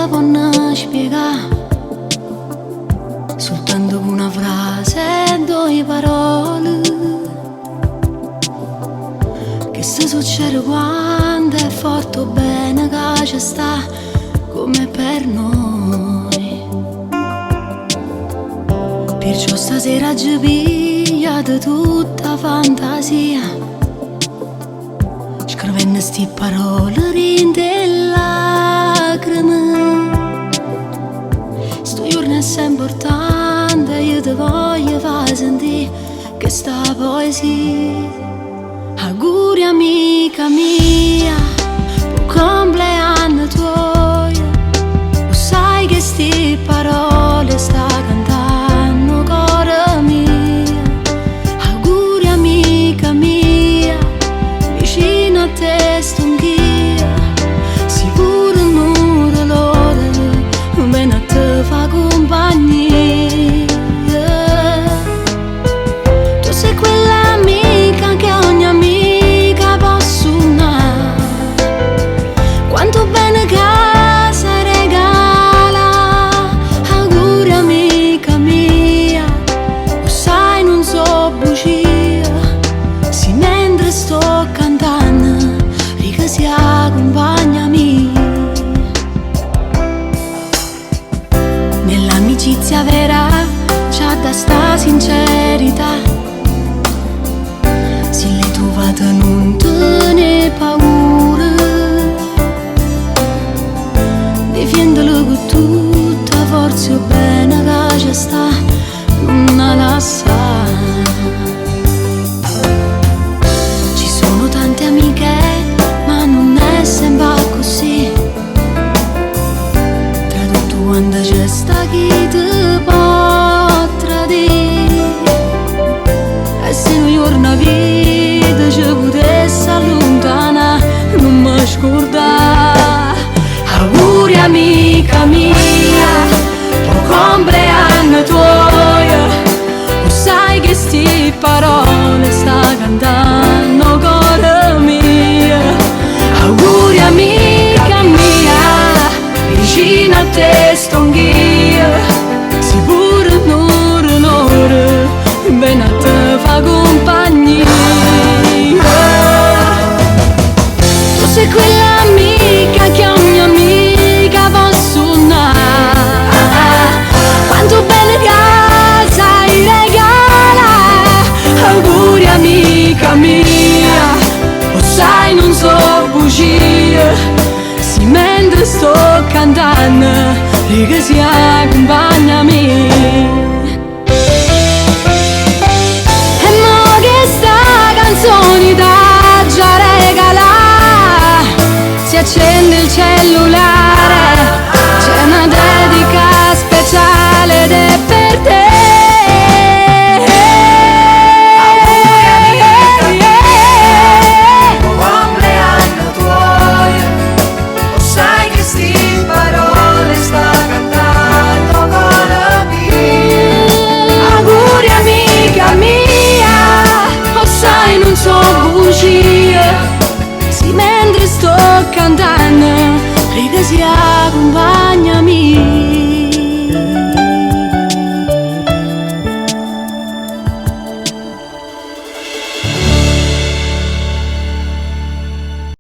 può spiegare, soltanto con una frase e due parole, che se succede quando è forte o bene che ci sta come per noi. Perciò stasera ci piglia di tutta fantasia, scrivendo sti parole rinte lacrime. Sto giorno è sempre importante, io ti voglio far sentire che sta poesia. Auguri amica mia, buon compleanno tuo. Lo sai che sti parole sta cantando cuore mia. Auguri amica mia, vicino a te sto anch'io. Sicuro non dolore, bene a te fa compagnia. Tu sei quell'amica che ogni amica può suonare. Quanto bene che sai regala. Auguri amica mia, lo sai non so bugia. Sì, mentre sto cantando, riga si accompagnami. Nell'amicizia vera c'ha da sta sincerità. Se le trovate non te ne paura, difendelo con tutta forza e bene che ci sta, non la lascia. Ci sono tante amiche, ma non è sempre così. Tra tutto quando c'è sta chi ti può tradire, e se un giorno vita ci potesse allontanare, non mi scordare. Auguri amica mia, buon compleanno tuo. Lo sai che sti parole sta cantando cuore mia. Auguri amica mia, vicino a te sto anch'io. Sicuro un'ora, bene a te fa compagnia. Tu sei quell'amica che ogni amica può suonare. Quanto bene che sai regala. Auguri amica mia, lo sai non so bugia. Sì, mentre sto cantando, riga si accompagnami.